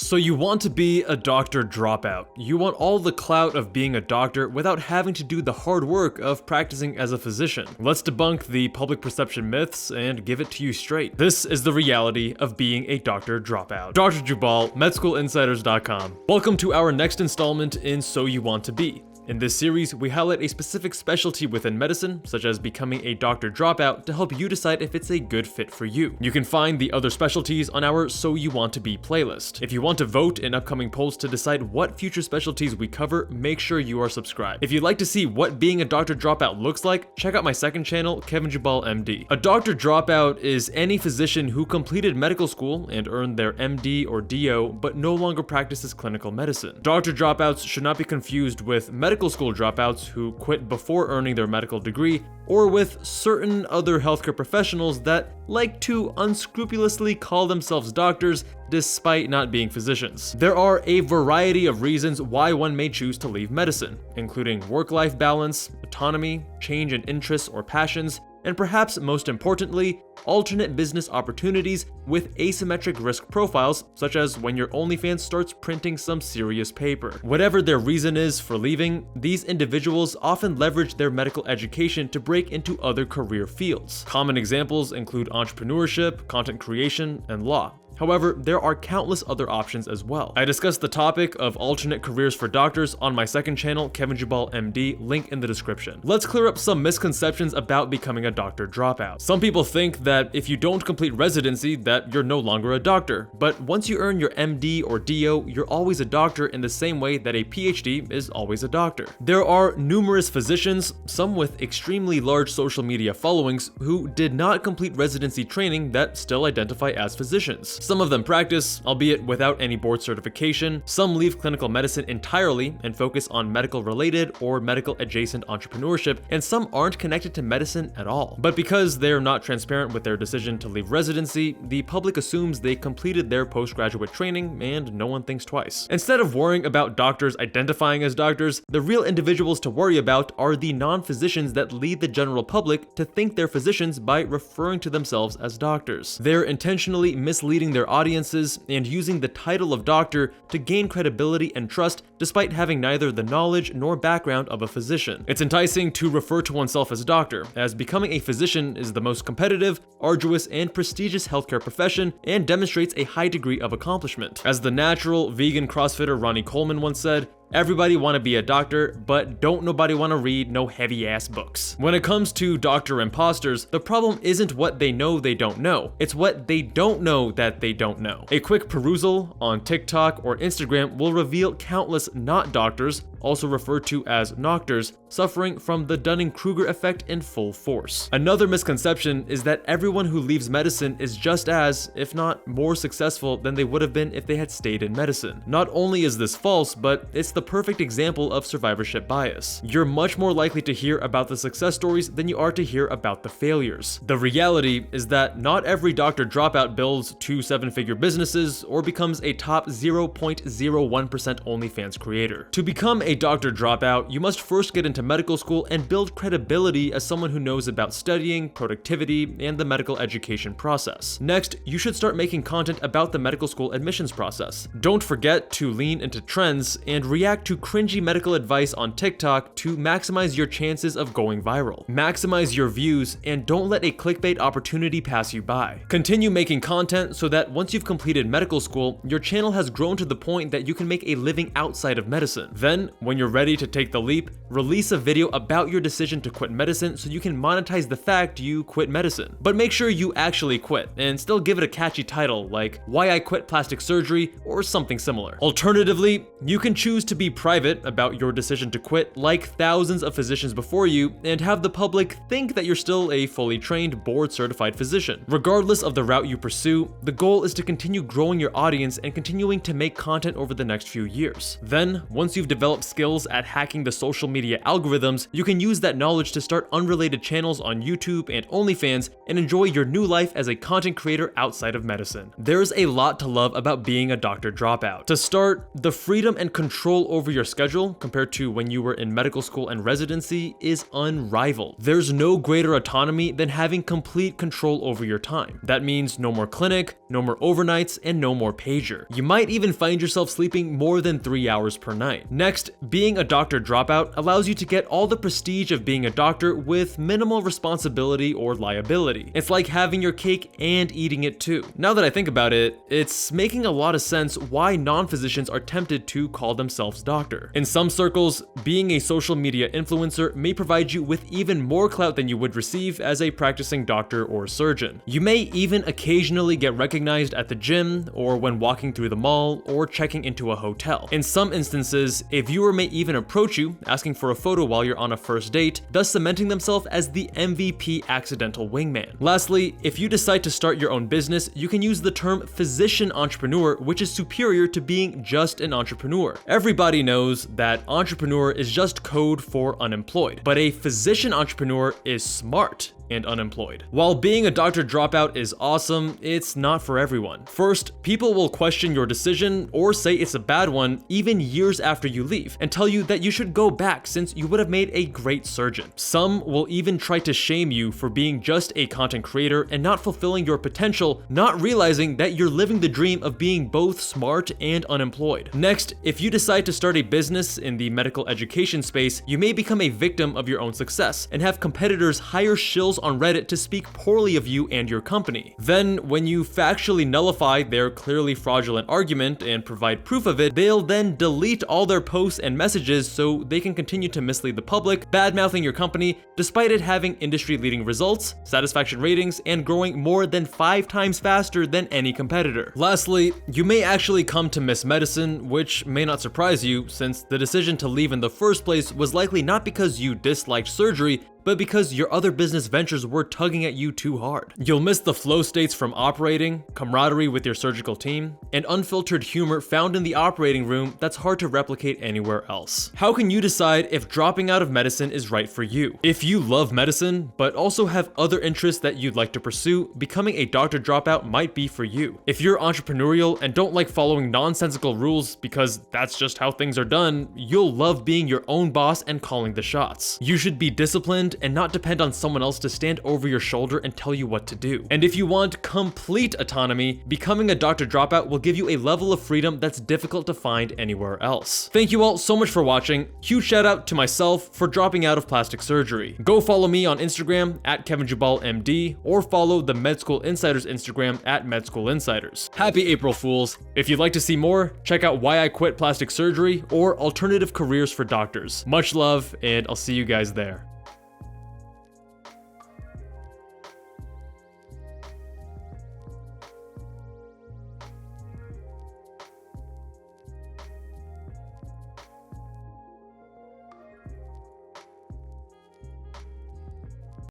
So you want to be a doctor dropout. You want all the clout of being a doctor without having to do the hard work of practicing as a physician. Let's debunk the public perception myths and give it to you straight. This is the reality of being a doctor dropout. Dr. Jubal, MedSchoolInsiders.com. Welcome to our next installment in So You Want to Be. In this series, we highlight a specific specialty within medicine, such as becoming a doctor dropout, to help you decide if it's a good fit for you. You can find the other specialties on our So You Want to Be playlist. If you want to vote in upcoming polls to decide what future specialties we cover, make sure you are subscribed. If you'd like to see what being a doctor dropout looks like, check out my second channel, Kevin Jubal MD. A doctor dropout is any physician who completed medical school and earned their MD or DO, but no longer practices clinical medicine. Doctor dropouts should not be confused with medical school dropouts who quit before earning their medical degree, or with certain other healthcare professionals that like to unscrupulously call themselves doctors despite not being physicians. There are a variety of reasons why one may choose to leave medicine, including work-life balance, autonomy, change in interests or passions, and perhaps most importantly, alternate business opportunities with asymmetric risk profiles, such as when your OnlyFans starts printing some serious paper. Whatever their reason is for leaving, these individuals often leverage their medical education to break into other career fields. Common examples include entrepreneurship, content creation, and law. However, there are countless other options as well. I discussed the topic of alternate careers for doctors on my second channel, Kevin Jubal MD, link in the description. Let's clear up some misconceptions about becoming a doctor dropout. Some people think that if you don't complete residency, that you're no longer a doctor. But once you earn your MD or DO, you're always a doctor in the same way that a PhD is always a doctor. There are numerous physicians, some with extremely large social media followings, who did not complete residency training that still identify as physicians. Some of them practice, albeit without any board certification. Some leave clinical medicine entirely and focus on medical-related or medical-adjacent entrepreneurship, and some aren't connected to medicine at all. But because they're not transparent with their decision to leave residency, the public assumes they completed their postgraduate training and no one thinks twice. Instead of worrying about doctors identifying as doctors, the real individuals to worry about are the non-physicians that lead the general public to think they're physicians by referring to themselves as doctors. They're intentionally misleading their audiences and using the title of doctor to gain credibility and trust despite having neither the knowledge nor background of a physician. It's enticing to refer to oneself as doctor, as becoming a physician is the most competitive, arduous, and prestigious healthcare profession and demonstrates a high degree of accomplishment. As the natural vegan CrossFitter Ronnie Coleman once said, "Everybody wanna be a doctor, but don't nobody wanna read no heavy-ass books." When it comes to doctor imposters, the problem isn't what they know they don't know, it's what they don't know that they don't know. A quick perusal on TikTok or Instagram will reveal countless not doctors, also referred to as noctors, suffering from the Dunning-Kruger effect in full force. Another misconception is that everyone who leaves medicine is just as, if not more successful than they would have been if they had stayed in medicine. Not only is this false, but it's the perfect example of survivorship bias. You're much more likely to hear about the success stories than you are to hear about the failures. The reality is that not every doctor dropout builds 2 seven-figure businesses or becomes a top 0.01% OnlyFans creator. To become a doctor dropout, you must first get into medical school and build credibility as someone who knows about studying, productivity, and the medical education process. Next, you should start making content about the medical school admissions process. Don't forget to lean into trends and react to cringy medical advice on TikTok to maximize your chances of going viral. Maximize your views and don't let a clickbait opportunity pass you by. Continue making content so that once you've completed medical school, your channel has grown to the point that you can make a living outside of medicine. Then, when you're ready to take the leap, release a video about your decision to quit medicine so you can monetize the fact you quit medicine. But make sure you actually quit, and still give it a catchy title like "Why I Quit Plastic Surgery" or something similar. Alternatively, you can choose to be private about your decision to quit like thousands of physicians before you and have the public think that you're still a fully trained, board-certified physician. Regardless of the route you pursue, the goal is to continue growing your audience and continuing to make content over the next few years. Then, once you've developed skills at hacking the social media algorithms, you can use that knowledge to start unrelated channels on YouTube and OnlyFans and enjoy your new life as a content creator outside of medicine. There's a lot to love about being a doctor dropout. To start, the freedom and control control over your schedule compared to when you were in medical school and residency is unrivaled. There's no greater autonomy than having complete control over your time. That means no more clinic, no more overnights, and no more pager. You might even find yourself sleeping more than 3 hours per night. Next, being a doctor dropout allows you to get all the prestige of being a doctor with minimal responsibility or liability. It's like having your cake and eating it too. Now that I think about it, it's making a lot of sense why non-physicians are tempted to call themselves doctor. In some circles, being a social media influencer may provide you with even more clout than you would receive as a practicing doctor or surgeon. You may even occasionally get recognized at the gym, or when walking through the mall, or checking into a hotel. In some instances, a viewer may even approach you, asking for a photo while you're on a first date, thus cementing themselves as the MVP accidental wingman. Lastly, if you decide to start your own business, you can use the term physician entrepreneur, which is superior to being just an entrepreneur. Everybody knows that entrepreneur is just code for unemployed, but a physician entrepreneur is smart and unemployed. While being a doctor dropout is awesome, it's not for everyone. First, people will question your decision or say it's a bad one even years after you leave and tell you that you should go back since you would have made a great surgeon. Some will even try to shame you for being just a content creator and not fulfilling your potential, not realizing that you're living the dream of being both smart and unemployed. Next, if you decide to start a business in the medical education space, you may become a victim of your own success and have competitors hire shills on Reddit to speak poorly of you and your company. Then, when you factually nullify their clearly fraudulent argument and provide proof of it, they'll then delete all their posts and messages so they can continue to mislead the public, bad-mouthing your company despite it having industry-leading results, satisfaction ratings, and growing more than 5 times faster than any competitor. Lastly, you may actually come to miss medicine, which may not surprise you since the decision to leave in the first place was likely not because you disliked surgery, but because your other business ventures were tugging at you too hard. You'll miss the flow states from operating, camaraderie with your surgical team, and unfiltered humor found in the operating room that's hard to replicate anywhere else. How can you decide if dropping out of medicine is right for you? If you love medicine, but also have other interests that you'd like to pursue, becoming a doctor dropout might be for you. If you're entrepreneurial and don't like following nonsensical rules because that's just how things are done, you'll love being your own boss and calling the shots. You should be disciplined and not depend on someone else to stand over your shoulder and tell you what to do. And if you want complete autonomy, becoming a doctor dropout will give you a level of freedom that's difficult to find anywhere else. Thank you all so much for watching. Huge shout out to myself for dropping out of plastic surgery. Go follow me on Instagram at KevinJubalMD or follow the Med School Insiders Instagram at Med School Insiders. Happy April Fools. If you'd like to see more, check out Why I Quit Plastic Surgery or Alternative Careers for Doctors. Much love, and I'll see you guys there.